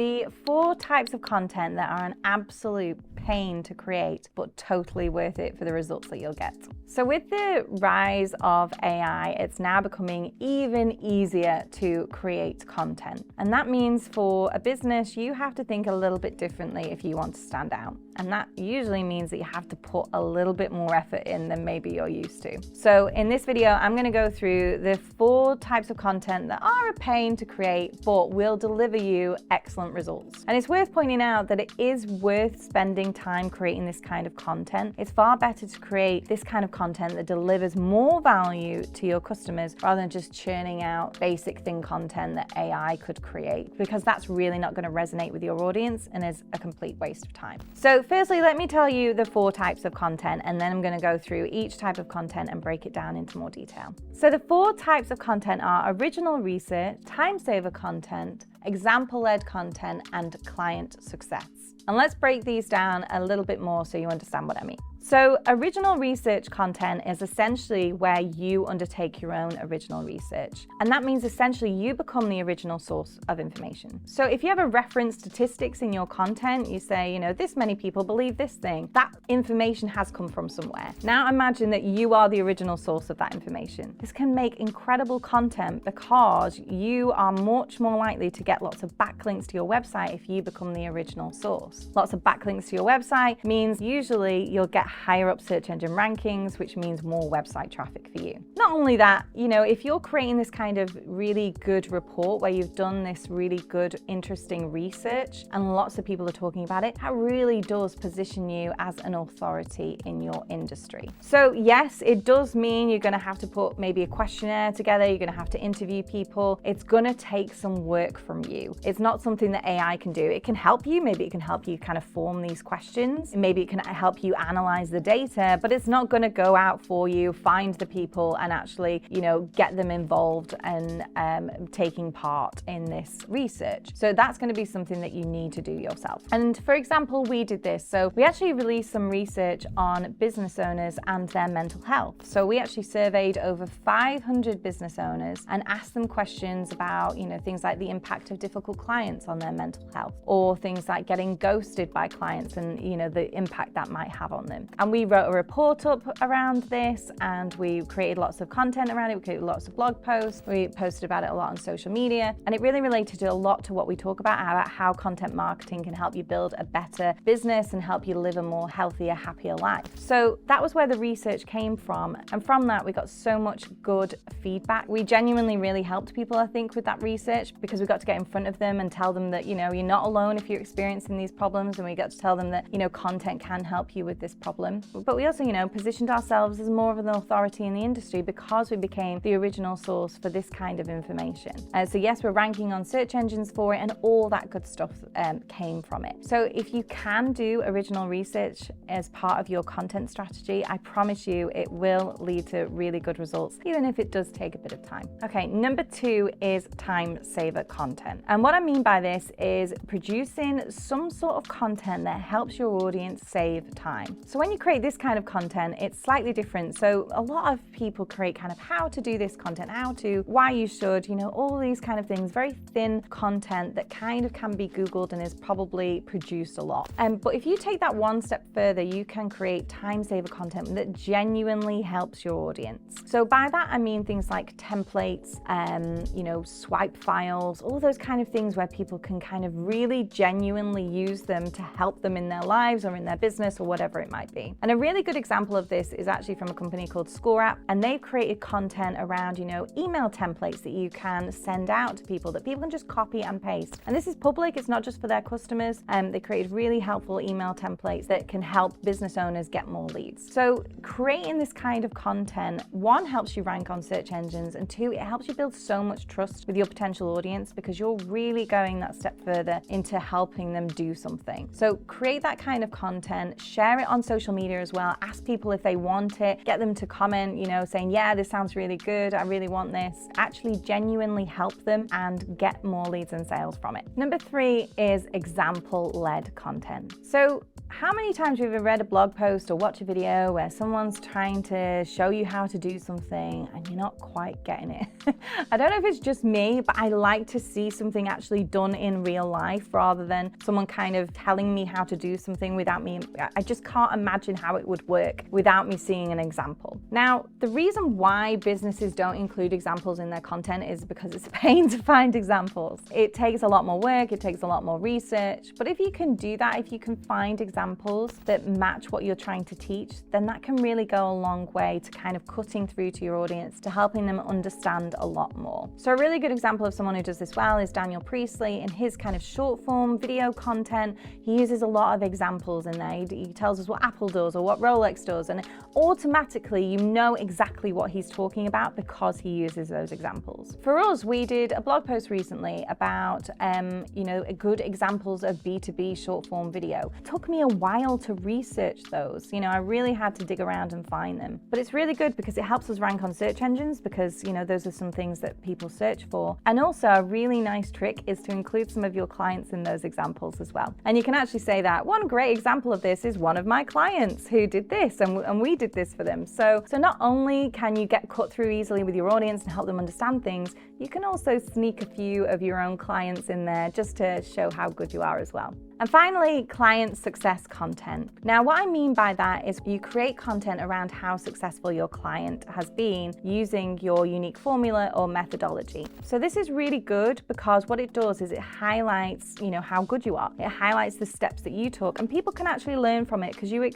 the 4 types of content that are an absolute pain to create, but totally worth it for the results that you'll get. So with the rise of AI, it's now becoming even easier to create content. And that means for a business, you have to think a little bit differently if you want to stand out. And that usually means that you have to put a little bit more effort in than maybe you're used to. So in this video, I'm going to go through the 4 types of content that are a pain to create, but will deliver you excellent results. And it's worth pointing out that it is worth spending time creating this kind of content. It's far better to create this kind of content that delivers more value to your customers rather than just churning out basic thing content that AI could create, because that's really not going to resonate with your audience and is a complete waste of time. So firstly, let me tell you the 4 types of content, and then I'm going to go through each type of content and break it down into more detail. So the 4 types of content are original research, time saver content, example-led content, and client success. And let's break these down a little bit more so you understand what I mean. So original research content is essentially where you undertake your own original research. And that means essentially you become the original source of information. So if you have a reference statistics in your content, you say, this many people believe this thing, that information has come from somewhere. Now imagine that you are the original source of that information. This can make incredible content because you are much more likely to get lots of backlinks to your website if you become the original source. Lots of backlinks to your website means usually you'll get higher up search engine rankings, which means more website traffic for you. Not only that, if you're creating this kind of really good report where you've done this really good, interesting research and lots of people are talking about it, that really does position you as an authority in your industry. So yes, it does mean you're going to have to put maybe a questionnaire together, you're going to have to interview people. It's going to take some work from you. It's not something that AI can do. It can help you, maybe it can help you kind of form these questions, maybe it can help you analyze the data, but it's not going to go out for you, find the people and actually, get them involved and taking part in this research. So that's going to be something that you need to do yourself. And for example, we did this. So we actually released some research on business owners and their mental health. So we actually surveyed over 500 business owners and asked them questions about, things like the impact of difficult clients on their mental health, or things like getting ghosted by clients and, the impact that might have on them. And we wrote a report up around this, and we created lots of content around it. We created lots of blog posts. We posted about it a lot on social media, and it really related to a lot to what we talk about how content marketing can help you build a better business and help you live a more healthier, happier life. So that was where the research came from. And from that, we got so much good feedback. We genuinely really helped people, I think, with that research, because we got to get in front of them and tell them that, you're not alone if you're experiencing these problems. And we got to tell them that, content can help you with this problem. But we also, positioned ourselves as more of an authority in the industry because we became the original source for this kind of information. So yes, we're ranking on search engines for it, and all that good stuff came from it. So if you can do original research as part of your content strategy, I promise you it will lead to really good results, even if it does take a bit of time. Okay, number 2 is time saver content. And what I mean by this is producing some sort of content that helps your audience save time. So when you create this kind of content, it's slightly different. So a lot of people create kind of how to do this content, why you should, all these kind of things, very thin content that kind of can be Googled and is probably produced a lot. But if you take that one step further, you can create time saver content that genuinely helps your audience. So by that, I mean things like templates, swipe files, all those kind of things where people can kind of really genuinely use them to help them in their lives or in their business or whatever it might be. And a really good example of this is actually from a company called ScoreApp, and they've created content around, email templates that you can send out to people that people can just copy and paste. And this is public, it's not just for their customers. They created really helpful email templates that can help business owners get more leads. So creating this kind of content, 1, helps you rank on search engines, and 2, it helps you build so much trust with your potential audience because you're really going that step further into helping them do something. So create that kind of content, share it on social media as well, ask people if they want it, get them to comment, saying, yeah, this sounds really good, I really want this. Actually genuinely help them and get more leads and sales from it. Number 3 is example-led content. So how many times have you ever read a blog post or watch a video where someone's trying to show you how to do something and you're not quite getting it? I don't know if it's just me, but I like to see something actually done in real life rather than someone kind of telling me how to do something without me. I just can't imagine how it would work without me seeing an example. Now, the reason why businesses don't include examples in their content is because it's a pain to find examples. It takes a lot more work, it takes a lot more research, but if you can do that, if you can find examples that match what you're trying to teach, then that can really go a long way to kind of cutting through to your audience, to helping them understand a lot more. So a really good example of someone who does this well is Daniel Priestley. In his kind of short form video content, he uses a lot of examples in there. He tells us what Apple does or what Rolex does, and automatically you know exactly what he's talking about because he uses those examples. For us, we did a blog post recently about good examples of B2B short form video. It took me a while to research those. I really had to dig around and find them. But it's really good because it helps us rank on search engines because, those are some things that people search for. And also a really nice trick is to include some of your clients in those examples as well. And you can actually say that one great example of this is one of my clients who did this and we did this for them. So not only can you get cut through easily with your audience and help them understand things, you can also sneak a few of your own clients in there just to show how good you are as well. And finally, client success content. Now, what I mean by that is you create content around how successful your client has been using your unique formula or methodology. So this is really good because what it does is it highlights, how good you are. It highlights the steps that you took, and people can actually learn from it because you have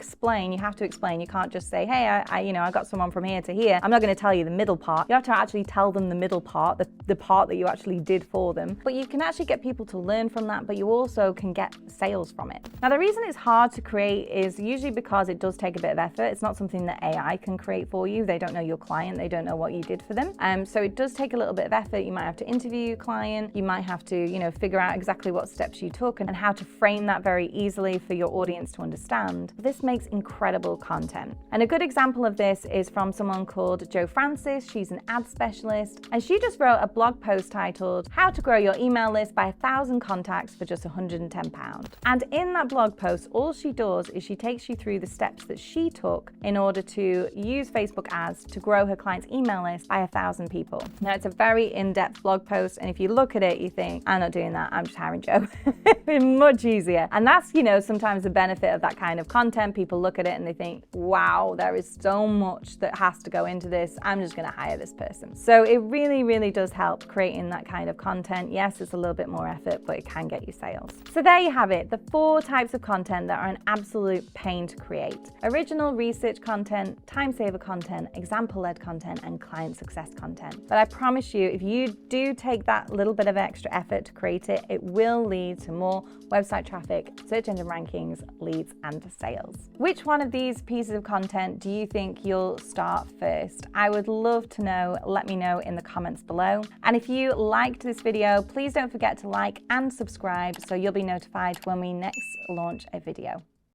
to explain. You can't just say, hey, I got someone from here to here. I'm not going to tell you the middle part. You have to actually tell them the middle part, the part that you actually did for them. But you can actually get people to learn from that, but you also can get sales from it. Now, the reason it's hard to create is usually because it does take a bit of effort. It's not something that AI can create for you. They don't know your client. They don't know what you did for them. So it does take a little bit of effort. You might have to interview your client. You might have to, figure out exactly what steps you took and how to frame that very easily for your audience to understand. This makes incredible content. And a good example of this is from someone called Jo Francis. She's an ad specialist, and she just wrote a blog post titled "How to Grow Your Email List by 1,000 Contacts for Just £110." And in that blog post, all she does is she takes you through the steps that she took in order to use Facebook ads to grow her client's email list by 1,000 people. Now, it's a very in-depth blog post, and if you look at it, you think, I'm not doing that, I'm just hiring Jo. It's much easier. And that's, sometimes the benefit of that kind of content. People look at it and they think, wow, there is so much that has to go into this. I'm just going to hire this person. So it really, really does help creating that kind of content. Yes, it's a little bit more effort, but it can get you sales. So there you have it, the 4 types of content that are an absolute pain to create: original research content, time saver content, example-led content, and client success content. But I promise you, if you do take that little bit of extra effort to create it, it will lead to more website traffic, search engine rankings, leads, and sales. Which one of these pieces of content do you think you'll start first? I would love to know. Let me know in the comments below. And if you liked this video, please don't forget to like and subscribe so you'll be notified when we next launch a video.